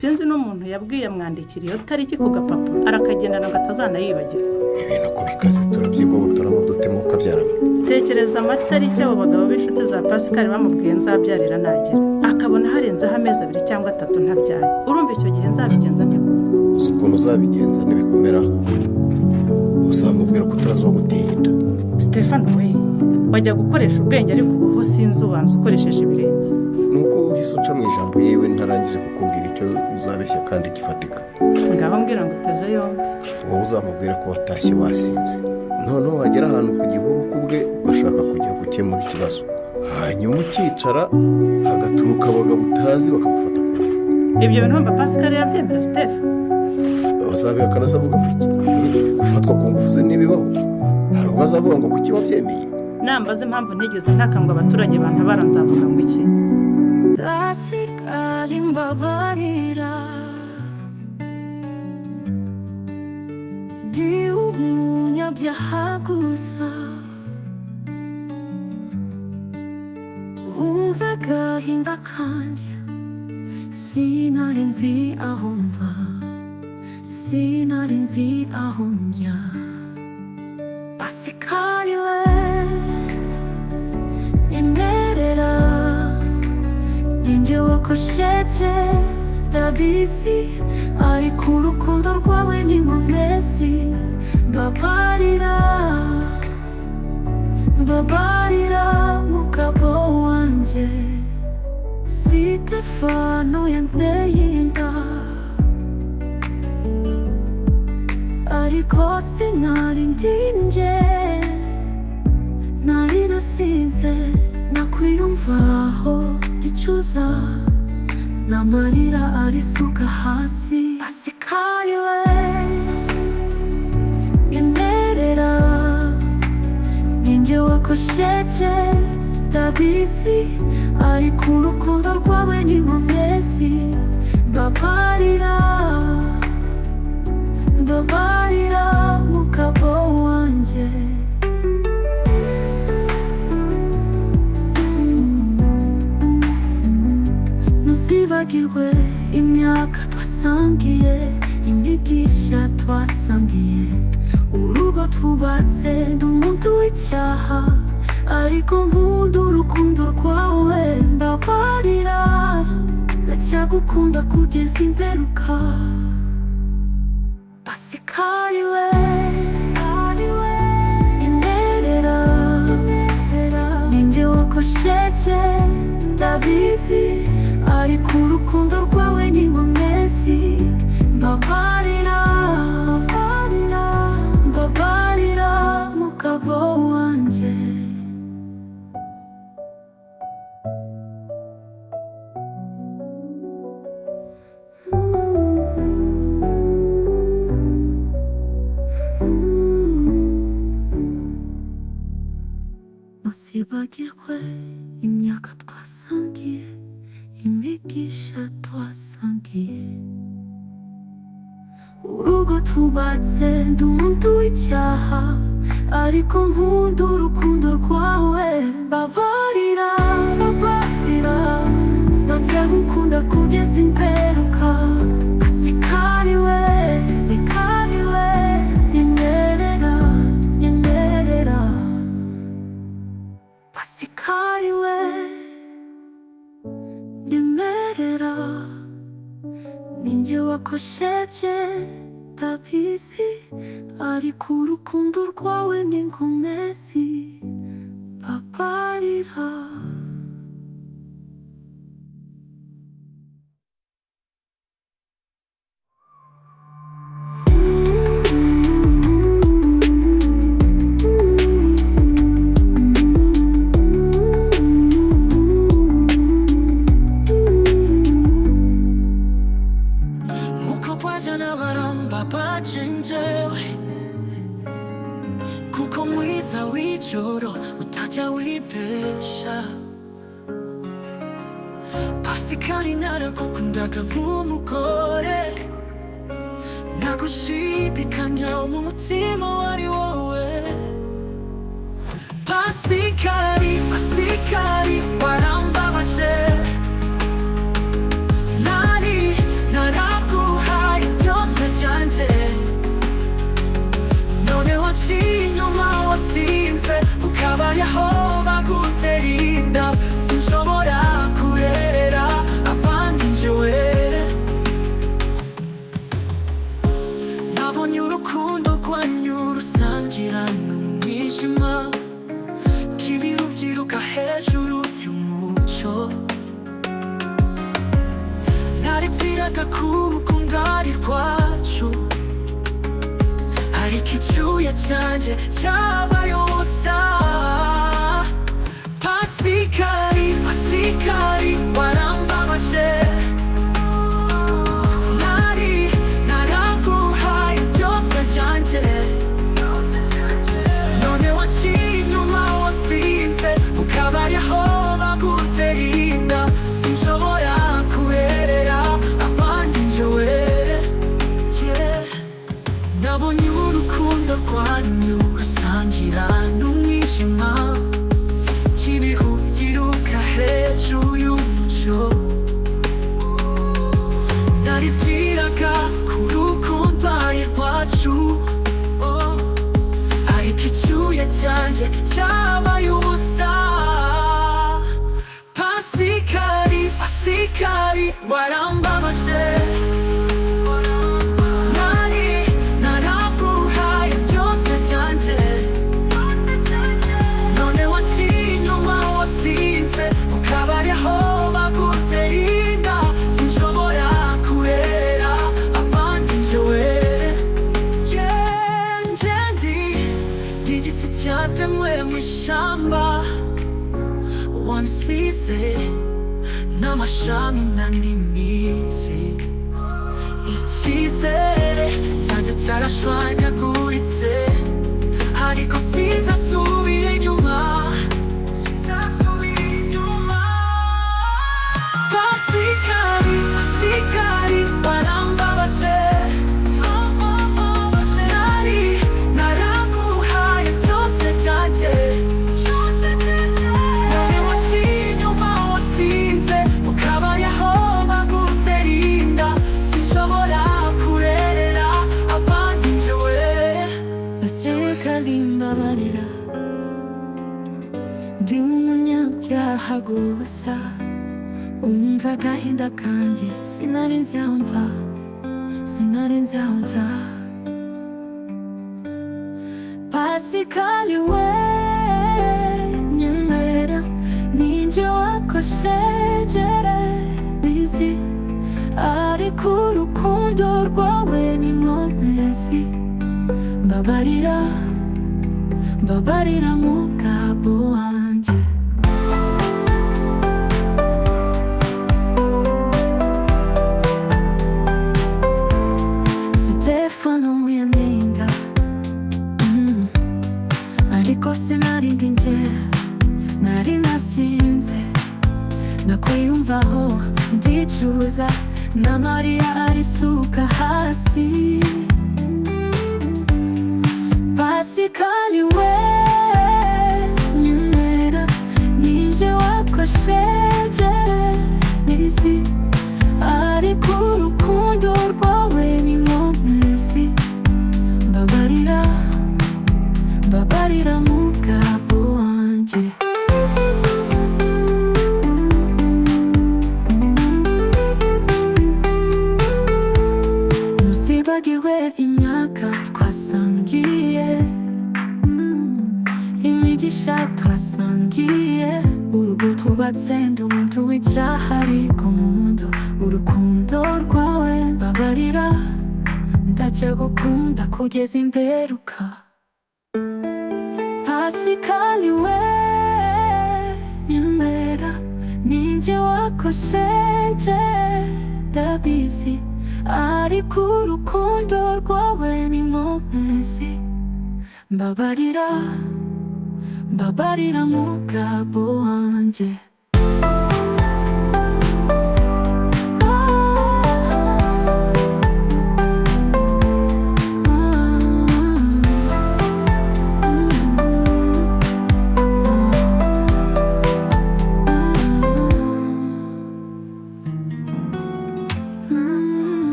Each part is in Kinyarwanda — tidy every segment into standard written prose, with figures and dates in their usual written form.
sinzi n'umuntu yabwiye mwandikira iyo tariki ku gapapuro arakagendana ngo atazanayibagirwa. ibintu ko bikaze turabyigobotoramo dutemo ukabyaramo. Tekereza amatariki abo bagabo b'inshuti za Pascal bamubwiye nzabyarira nagera akabona harenzeho amezi 2 cyangwa 3 ntabyaye. Urumva icyo gihe nzabigenza nte koko? uzi ukuntu uzabigenza nibikomera uzamubwira ko utazi wo gutinda. Stefano we wajya gukoresha ubwenge ariko ubu sinzi ubanza ukoresheje ibirenge. nuko uhise uca mu ijambo yewe ntarangije kukubwira icyo uzabeshya kandi gifatika. Ngaho mbwira ngo uteze yombi. wowe uzamubwira ko watashye wasinze noneho wagera ahantu ku gihuru kubwe ugashaka kujya gukemura ikibazo hanyuma ukicara hagaturuka abagabo utazi bakagufata ku ngufu. Ibyo bintu mva Pascal yabyemera Steph. Azabihakana azavuga ngo iki? Gufatwa ku ngufu ze ntibibaho. Hari ubwo azavuga ngo kuki wabyemeye? Nambaze impamvu ntigeze ntakambwa abaturage bantabara nzavuga ngo iki? Pascal mbabarira ndi umunyabyaha gusa wumva agahinda kanjye sinari nzi aho mva sinari nzi aho njya. Pascal we emerera ninjye wakosheje ndabizi ariko urukundo rwawe ni nkomezi. Mbabarira mbabarira mugabo wanjye Stefano yanteye inda ariko sinari ndinje nari nasinze nakwiyumvaho icyuza n'amarira arisuka hasi. Pascal we emerera ninjye wakosheje ndabizi ariko urukundo rwawe ni nkomezi. Mbabarira mbabarira mugabo wanjye ntuzibagirwe imyaka twasangiye imigisha twasangiye urugo twubatse ndi umuntu w'icyaha ariko nkunda urukundo rwawe. Mbabarira ndacyagukunda kugeza imperuka. Pascal we emerera ninjye wakosheje ndabizi ariko urukundo rwawe ni nkomezi. Mbabarira mbabarira mbabarira mugabo wanjye. Ntuzibagirwe imyaka twasangiye imigisha twasangiye urugo twubatse ndi umuntu w'icyaha ariko nkunda urukundo rwawe. Mbabarira mbabarira ndacyagukunda kugeza imperuka. Pascal we nyemerera nyemerera Pascal we nyemerera ninjye wakosheje ndabizi ariko urukundo rwawe ni nkomezi. Mbabarira kuko mwiza w'ijoro utajya wibesha. Pascal naragukundaga nk'umugore nagushidikanya mu mutima wari wowe. Pascal warambabaje nari ndabwiraga ko urukundo ari rwacu, ariko icyuya cyanjye cyabaye ubusa. Pasikari, Pasikari, warambabaje. Naraguhaye byose byanjye, none waciye inyuma wasinze, ukaba ariho bagutera inda. Sinshobora kuberera abandi njyewe, nabonye urukundo rwanyu rusangira n'umwijima, cy'ibihu byiruka hejuru y'umucyo. Naribwiraga ko urukundo ari rwacu, ariko icyuya cyanjye cyabaye ubusa. Pasikari, Pasikari, warambabaje. Naraguhaye byose byanjye, none waciye inyuma wasinze, ukaba ariho bagutera inda. Sinshobora kuberera abandi njyewe, ndi igiti cyatemwe mu ishyamba, wansize n'amashami na n'imizi. Icyizere cyanjye cyarashwanyaguritse, ariko sinzasubira inyuma, sinzasubira inyuma. Pasikari, Pasikari, warambabaje. Naraguhaye byose byanjye, none waciye inyuma wasinze, ukaba ariho bagutera inda. Sinshobora kurerera abandi njyewe. Pasikari, mbabarira, ndi umunyabyaha gusa. Umva agahinda kanjye, sinari nzi aho mva, sinari nzi aho njya. Pasikari we, nyemera, ninjye wakosheje ariko urukundo rwawe ni nkomezi. Mbabarira, mbabarira mugabo wanjye. Stefano yandinda, ariko sinari ndi njye, nari nasinze. Nakwiyumvaho ndicuza, n'amarira arisuka hasi. Pasikari we, nyemera, ninjye wakosheje ariko urukundo rwawe ni nkomezi. Mbabarira, mbabarira mugabo wanjye. Ntuzibagirwe imyaka twasangiye, imigisha twasangiye, urugo twubatse ndi umuntu w'icyaha ariko nkunda urukundo rwawe. Mbabarira, ndacyagukunda kugeza imperuka. Pasikari we, nyemera, ninjye wakosheje ndabizi, ariko urukundo rwawe ni nkomezi. Mbabarira, mbabarira mugabo wanjye.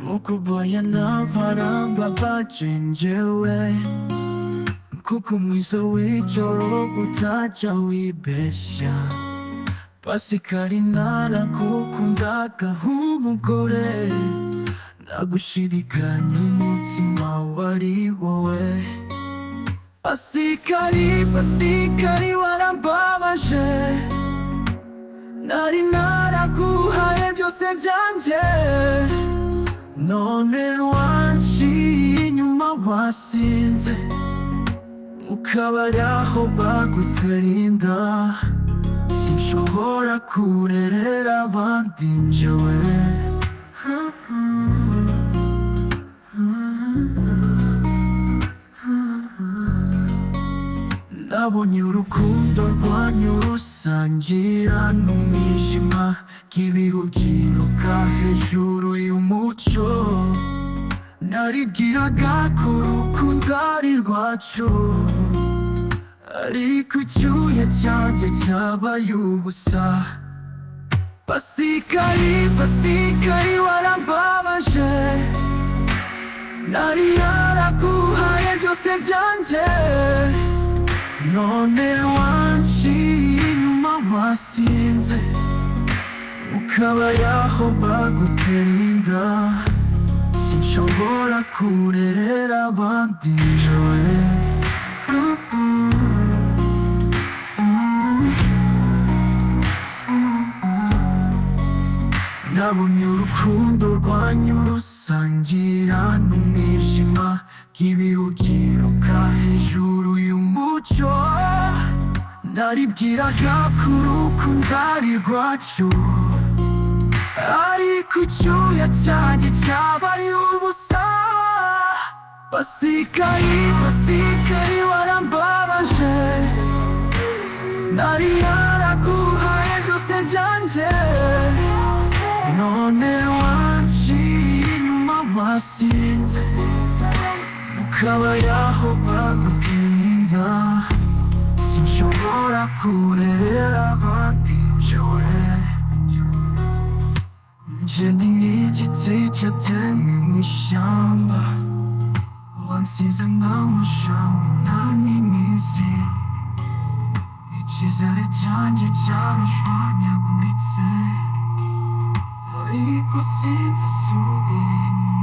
Mukubaya n'abarambabaje njyewe, kuko mwiza w'ijoro utajya wibeshya. Pasikari, naragukundaga nk'umugore, nagushiriganya umutima wari wowe. Pasikari, pasikari warambabaje, nari naraguhaye byose byanjye, none wanciye inyuma wasinze, ukabari aho baguterinda. Sinshobora kurerera abandi njyewe. Nabonye urukundo rwanyu rusangira n'umwijima, nk'ibihu byiruka hejuru y'umucyo. Naribwiraga ko urukundo ari rwacu, ariko icyuya cyanjye cyabaye ubusa. Pasikari, pasikari warambabaje, nari naraguhaye byose byanjye, none wanciye inyuma wasinze, ukabari aho baguterinda. Sinshobora kurerera abandi njyewe. Nabonye urukundo rwanyu rusangira n'umwijima, nk'ibihu byiruka hejuru y'umucyo. Naribwiraga ko urukundo ari rwacu, ariko icyuya cyanjye cyabaye ubusa. Pasikari, pasikari warambabaje, nari naraguhaye byose byanjye, none wanciye inyuma wasinze, ukabari aho baguterinda. Sinshobora kurerera abandi njyewe. Nje ndi nk'igiti cyatemwe mu ishyamba, wansize nk'amashami nta n'imizi. Icyizere cyanjye cyarashwanyaguritse, ariko sinzasubira inyuma.